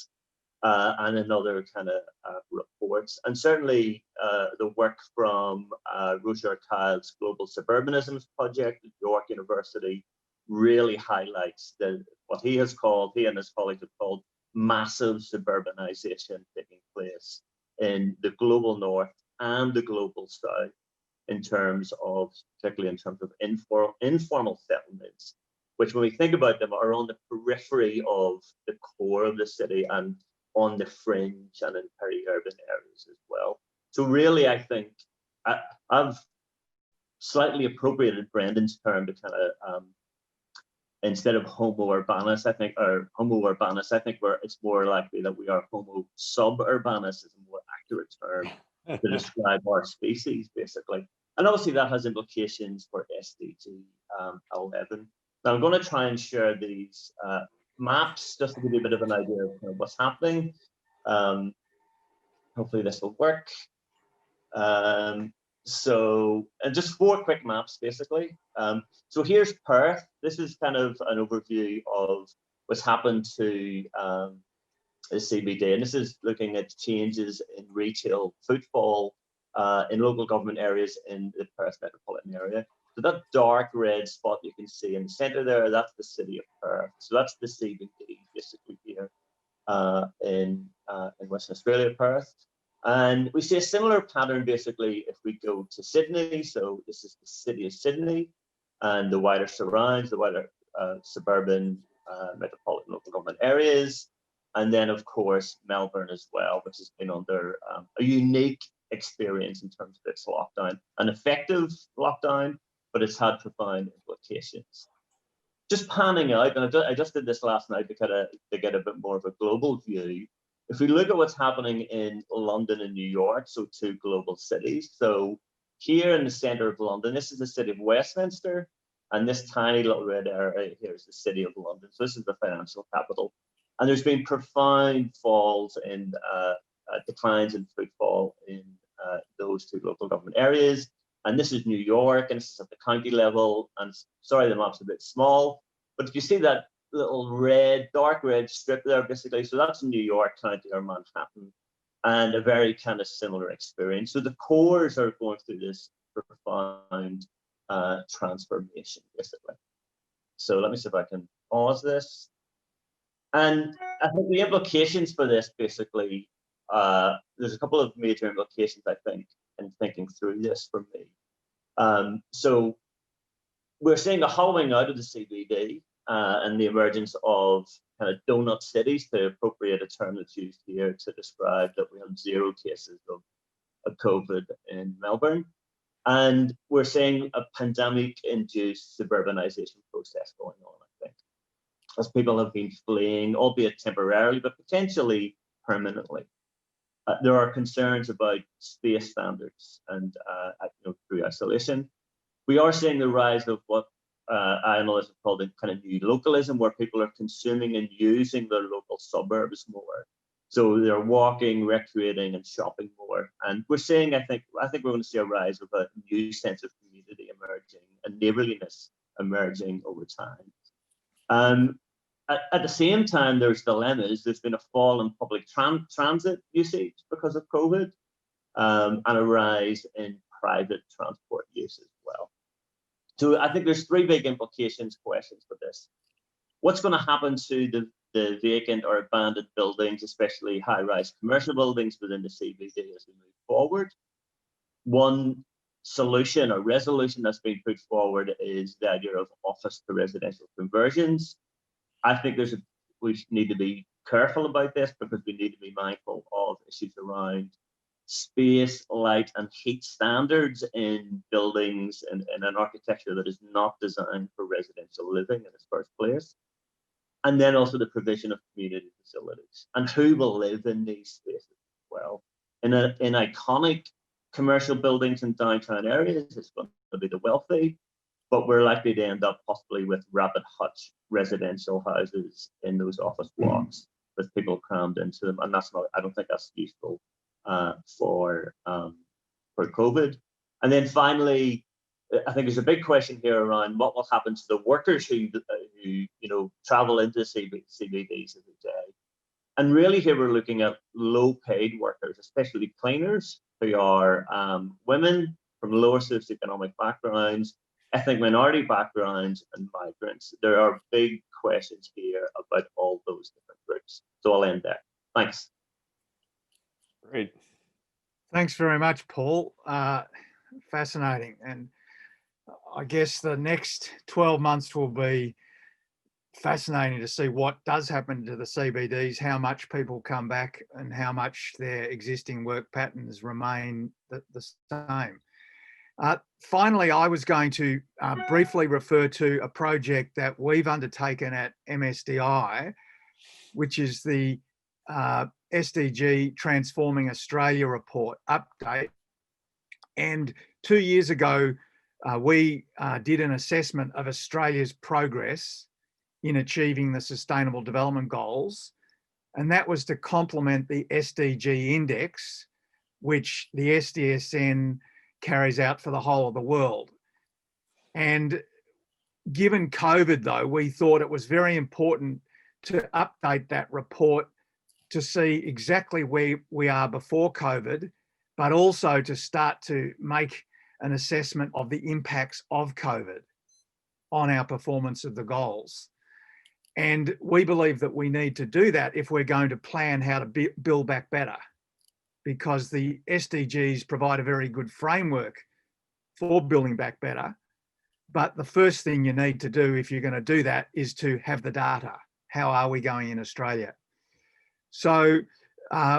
And in other kind of reports. And certainly the work from Roger Kyle's Global Suburbanisms Project at York University really highlights what he and his colleagues have called massive suburbanization taking place in the global north and the global south, particularly in terms of informal settlements which when we think about them are on the periphery of the core of the city and on the fringe and in peri-urban areas as well. So really, I think I've slightly appropriated Brendan's term to kind of, instead of homo urbanus, I think, or homo urbanus, I think it's more likely that we are homo suburbanus is a more accurate term to describe our species, basically. And obviously that has implications for SDG 11. Now I'm going to try and share these maps just to give you a bit of an idea of kind of what's happening. Hopefully this will work. So, and just 4 quick maps, basically. So here's Perth. This is kind of an overview of what's happened to the CBD. And this is looking at changes in retail footfall in local government areas in the Perth metropolitan area. So that dark red spot you can see in the center there, that's the city of Perth. So that's the CBD, basically here in Western Australia, Perth. And we see a similar pattern basically if we go to Sydney. So this is the city of Sydney and the wider surrounds, the wider suburban metropolitan local government areas. And then of course, Melbourne as well, which has been under a unique experience in terms of its lockdown, an effective lockdown, but it's had profound implications. Just panning out, and I just did this last night to get a bit more of a global view. If we look at what's happening in London and New York, so 2 global cities. So here in the center of London, this is the city of Westminster, and this tiny little red area here is the city of London. So this is the financial capital. And there's been profound falls in declines in footfall in those 2 local government areas. And this is New York, and this is at the county level. And sorry, the map's a bit small, but if you see that little red, dark red strip there, basically, so that's New York County or Manhattan, and a very kind of similar experience. So the cores are going through this profound transformation, basically. So let me see if I can pause this. And I think the implications for this, basically, there's a couple of major implications, I think, in thinking through this for me. So we're seeing a hollowing out of the CBD and the emergence of kind of donut cities, to appropriate a term that's used here to describe that we have 0 cases of COVID in Melbourne. And we're seeing a pandemic-induced suburbanization process going on, I think, as people have been fleeing, albeit temporarily, but potentially permanently. There are concerns about space standards and through isolation. We are seeing the rise of what analysts have called the kind of new localism, where people are consuming and using their local suburbs more. So they're walking, recreating, and shopping more. And we're seeing, I think we're going to see a rise of a new sense of community emerging and neighborliness emerging over time. At the same time, there's dilemmas. There's been a fall in public transit usage because of COVID, and a rise in private transport use as well. So I think there's 3 big questions for this. What's going to happen to the vacant or abandoned buildings, especially high-rise commercial buildings within the CBD as we move forward? One solution or resolution that's been put forward is the idea of office to residential conversions. I think we need to be careful about this, because we need to be mindful of issues around space, light, and heat standards in buildings and an architecture that is not designed for residential living in its first place. And then also the provision of community facilities, and who will live in these spaces as well. In iconic commercial buildings in downtown areas, it's going to be the wealthy, but we're likely to end up possibly with rapid hutch residential houses in those office blocks with people crammed into them, and that's not. I don't think that's useful for COVID. And then finally, I think there's a big question here around what will happen to the workers who travel into CBDs every day. And really here we're looking at low-paid workers, especially cleaners, who are women from lower socioeconomic backgrounds, ethnic minority backgrounds, and migrants. There are big questions here about all those different groups. So I'll end there. Thanks. Great. Thanks very much, Paul. Fascinating. And I guess the next 12 months will be fascinating to see what does happen to the CBDs, how much people come back and how much their existing work patterns remain the same. Finally, I was going to briefly refer to a project that we've undertaken at MSDI, which is the SDG Transforming Australia report update. And 2 years ago, we did an assessment of Australia's progress in achieving the Sustainable Development Goals. And that was to complement the SDG index, which the SDSN carries out for the whole of the world. And given COVID, though, we thought it was very important to update that report to see exactly where we are before COVID, but also to start to make an assessment of the impacts of COVID on our performance of the goals. And we believe that we need to do that if we're going to plan how to build back better, because the SDGs provide a very good framework for building back better. But the first thing you need to do if you're going to do that is to have the data. How are we going in Australia? So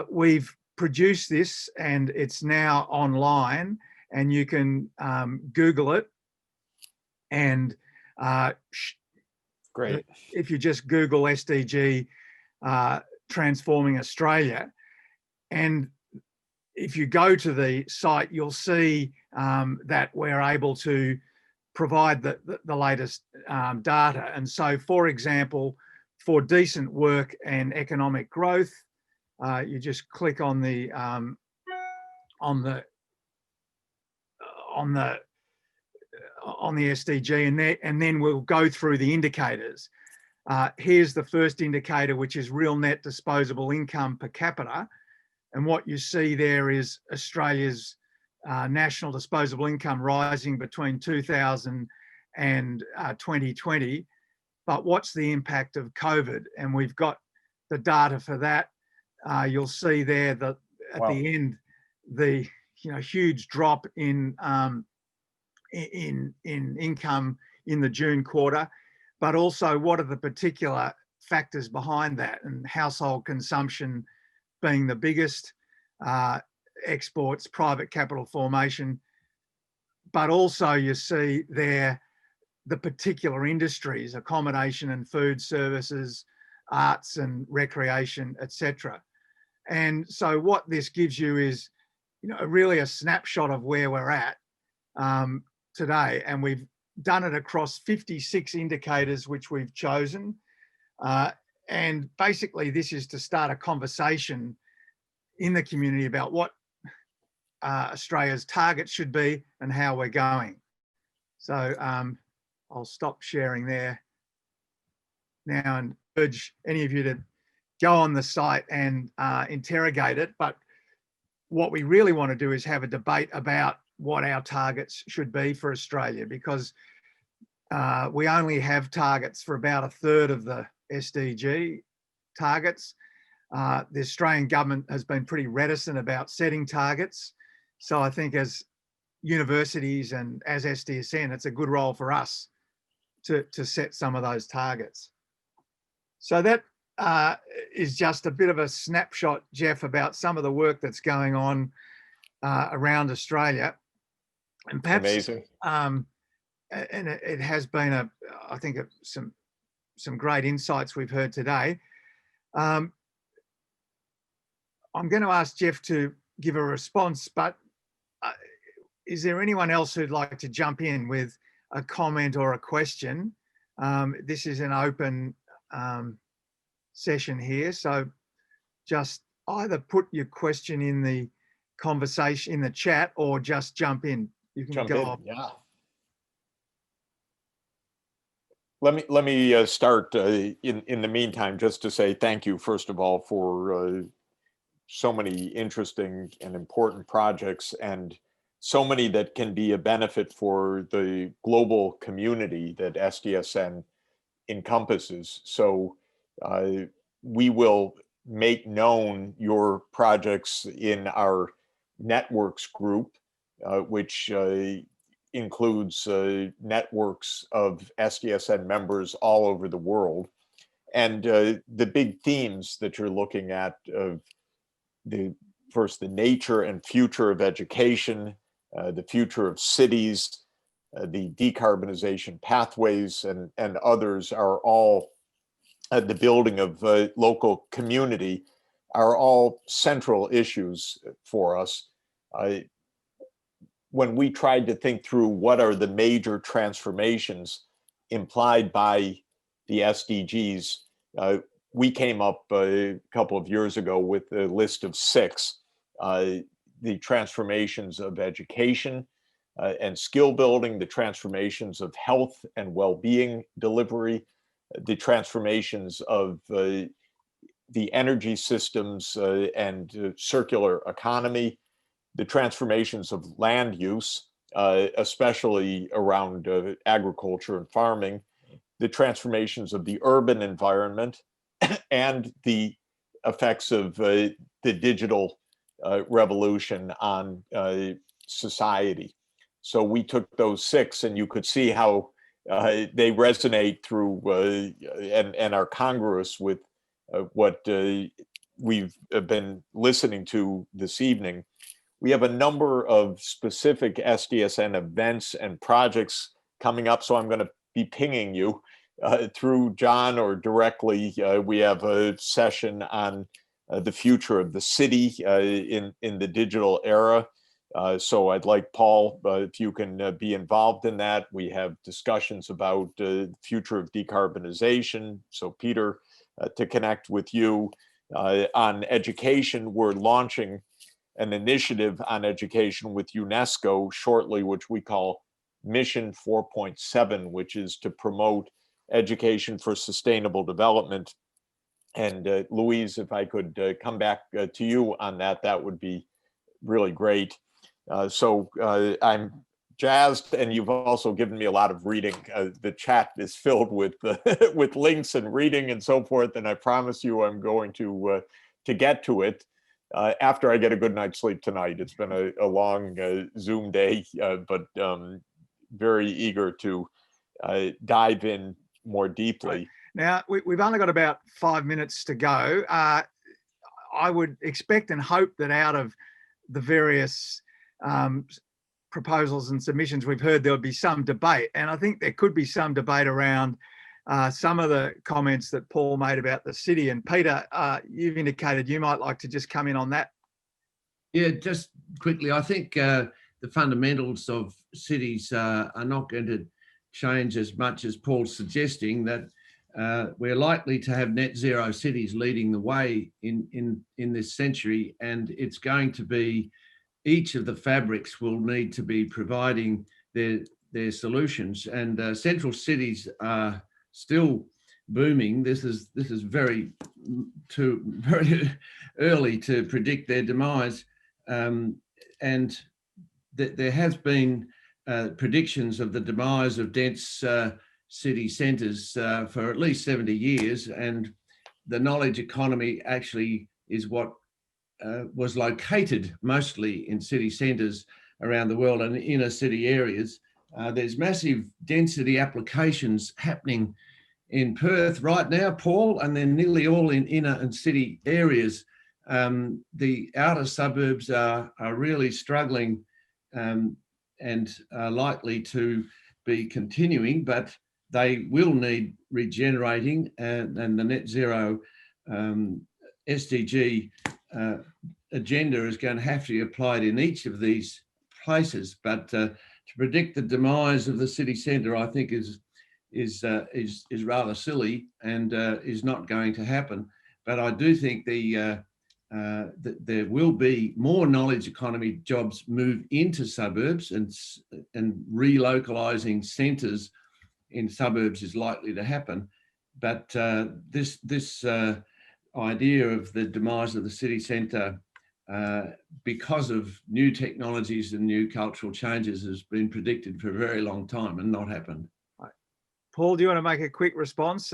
we've produced this and it's now online, and you can Google it. And Great. If you just Google SDG Transforming Australia, and if you go to the site, you'll see that we're able to provide the latest data. And so, for example, for decent work and economic growth, you just click on the SDG, and then we'll go through the indicators. Here's the first indicator, which is real net disposable income per capita. And what you see there is Australia's national disposable income rising between 2000 and 2020. But what's the impact of COVID? And we've got the data for that. You'll see there that at the end, the huge drop in income in the June quarter, but also what are the particular factors behind that, and household consumption being the biggest, exports, private capital formation, but also you see there the particular industries, accommodation and food services, arts and recreation, etc. And so what this gives you is, really a snapshot of where we're at today. And we've done it across 56 indicators, which we've chosen. And basically this is to start a conversation in the community about what Australia's targets should be and how we're going. So I'll stop sharing there now and urge any of you to go on the site and interrogate it. But what we really want to do is have a debate about what our targets should be for Australia, because we only have targets for about a third of the SDG targets. The Australian government has been pretty reticent about setting targets. So I think as universities and as SDSN, it's a good role for us to set some of those targets. So that is just a bit of a snapshot, Jeff, about some of the work that's going on around Australia. And perhaps, amazing. And it has been I think some great insights we've heard today. I'm going to ask Jeff to give a response, but is there anyone else who'd like to jump in with a comment or a question? This is an open session here, so just either put your question in the conversation in the chat or just jump in. You can go off. Yeah. Let me start in the meantime, just to say thank you, first of all, for so many interesting and important projects, and so many that can be a benefit for the global community that SDSN encompasses. So we will make known your projects in our networks group, which includes networks of SDSN members all over the world. And the big themes that you're looking at, first, the nature and future of education, the future of cities, the decarbonization pathways, and others are all, the building of local community, are all central issues for us. When we tried to think through what are the major transformations implied by the SDGs, we came up a couple of years ago with a list of 6. The transformations of education and skill building, the transformations of health and well-being delivery, the transformations of the energy systems and circular economy, the transformations of land use, especially around agriculture and farming, the transformations of the urban environment, and the effects of the digital revolution on society. So we took those 6, and you could see how they resonate through and are congruous with what we've been listening to this evening. We have a number of specific SDSN events and projects coming up, so I'm going to be pinging you through John or directly. We have a session on the future of the city in the digital era. So I'd like Paul, if you can be involved in that. We have discussions about the future of decarbonization. So Peter, to connect with you on education, we're launching an initiative on education with UNESCO shortly, which we call Mission 4.7, which is to promote education for sustainable development. And Louise, if I could come back to you on that, that would be really great. So I'm jazzed, and you've also given me a lot of reading. The chat is filled with with links and reading and so forth, and I promise you I'm going to get to it after I get a good night's sleep tonight. It's been a long Zoom day, but very eager to dive in more deeply. Right. Now, we've only got about 5 minutes to go. I would expect and hope that out of the various proposals and submissions we've heard, there'll be some debate. And I think there could be some debate around some of the comments that Paul made about the city. And Peter, you've indicated you might like to just come in on that. Yeah, just quickly, I think the fundamentals of cities are not going to change as much as Paul's suggesting, that we're likely to have net zero cities leading the way in this century, and it's going to be each of the fabrics will need to be providing their solutions. And central cities are still booming. This is very early to predict their demise, and there has been predictions of the demise of dense city centres for at least 70 years, and the knowledge economy actually is what was located mostly in city centres around the world and inner city areas. There's massive density applications happening in Perth right now, Paul, and they're nearly all in inner and city areas. The outer suburbs are really struggling and are likely to be continuing, but they will need regenerating, and the net zero SDG agenda is going to have to be applied in each of these places. But to predict the demise of the city centre, I think is rather silly and is not going to happen. But I do think there will be more knowledge economy jobs move into suburbs, and relocalising centres in suburbs is likely to happen. But this idea of the demise of the city centre because of new technologies and new cultural changes has been predicted for a very long time and not happened. Paul, do you want to make a quick response?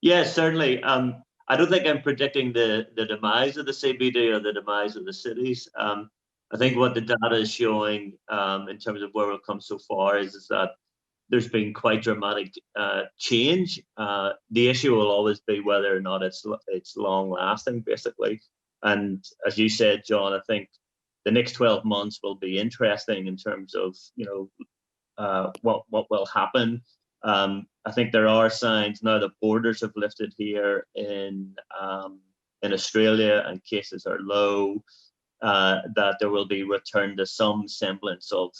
Yes, certainly. I don't think I'm predicting the demise of the CBD or the demise of the cities. I I think what the data is showing in terms of where we've come so far is that there's been quite dramatic change. The issue will always be whether or not it's long lasting, basically. And as you said, John, I think the next 12 months will be interesting in terms of, you know, what will happen. I think there are signs now that borders have lifted here in Australia and cases are low, that there will be return to some semblance of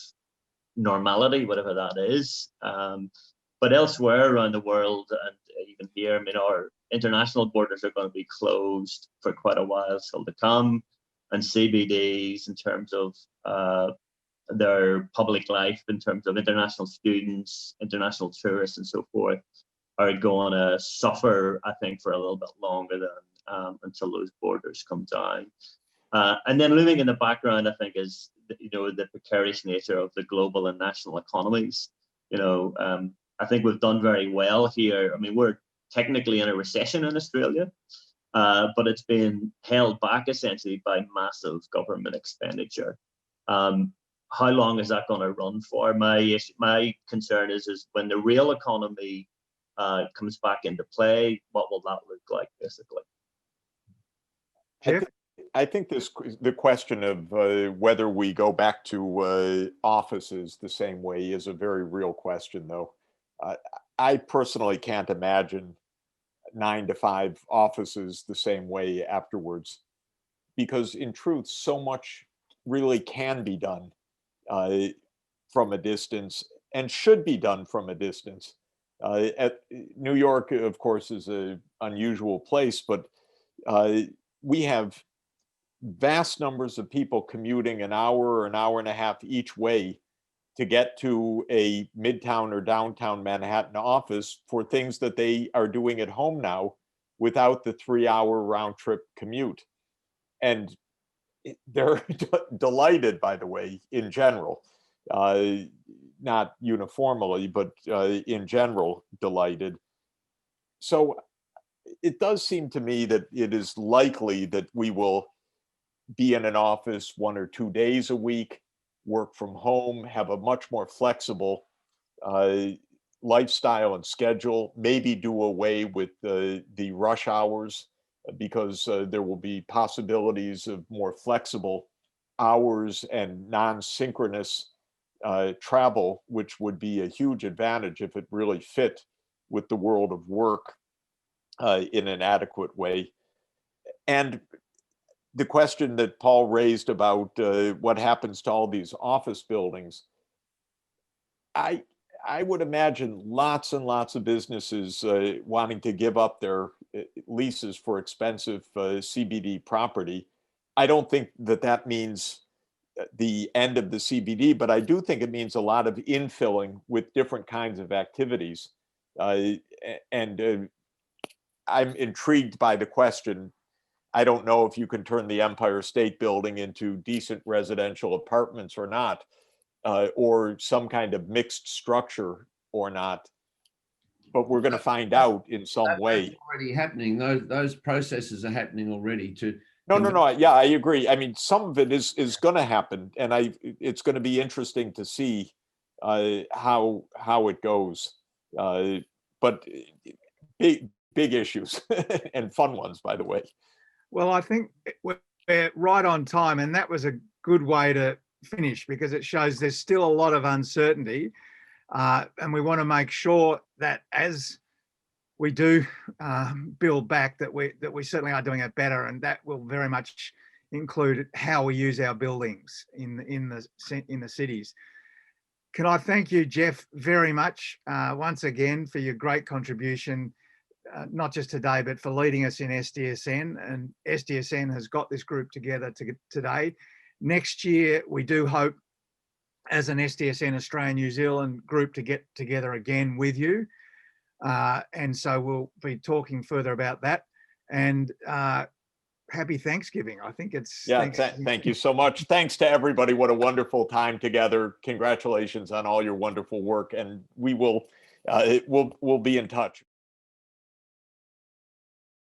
normality, whatever that is. But elsewhere around the world, and even here, I mean, our international borders are going to be closed for quite a while still to come. And CBDs, in terms of their public life, in terms of international students, international tourists, and so forth, are going to suffer, I think, for a little bit longer than until those borders come down. And then looming in the background, I think, is, you know, the precarious nature of the global and national economies. You know, I think we've done very well here. I mean, we're technically in a recession in Australia, but it's been held back essentially by massive government expenditure. How long is that going to run for? My concern is when the real economy comes back into play, what will that look like, basically? Jeff? I think the question of whether we go back to offices the same way is a very real question, though. I personally can't imagine 9 to 5 offices the same way afterwards, because in truth, so much really can be done from a distance and should be done from a distance. New York, of course, is an unusual place, but we have vast numbers of people commuting an hour or an hour and a half each way to get to a midtown or downtown Manhattan office for things that they are doing at home now without the 3-hour round trip commute. And they're delighted, by the way, in general, not uniformly, but in general, delighted. So it does seem to me that it is likely that we will be in an office 1 or 2 days a week, work from home, have a much more flexible lifestyle and schedule, maybe do away with the rush hours, because there will be possibilities of more flexible hours and non-synchronous travel, which would be a huge advantage if it really fit with the world of work in an adequate way. And the question that Paul raised about what happens to all these office buildings, I would imagine lots and lots of businesses wanting to give up their leases for expensive CBD property. I don't think that means the end of the CBD, but I do think it means a lot of infilling with different kinds of activities. And I'm intrigued by the question. I don't know if you can turn the Empire State Building into decent residential apartments or not, or some kind of mixed structure or not. But we're going to find out in some way. That's already happening. Those processes are happening already. No. Yeah, I agree. I mean, some of it is going to happen, and it's going to be interesting to see how it goes. But big issues and fun ones, by the way. Well, I think we're right on time, and that was a good way to finish, because it shows there's still a lot of uncertainty, and we want to make sure that as we do build back, that we certainly are doing it better, and that will very much include how we use our buildings in the cities. Can I thank you, Jeff, very much once again for your great contribution. Not just today, but for leading us in SDSN. And SDSN has got this group together today. Next year, we do hope, as an SDSN Australia New Zealand group, to get together again with you. And so we'll be talking further about that. And happy Thanksgiving. I think it's... Yeah, thank you so much. Thanks to everybody. What a wonderful time together. Congratulations on all your wonderful work. And we will we'll be in touch.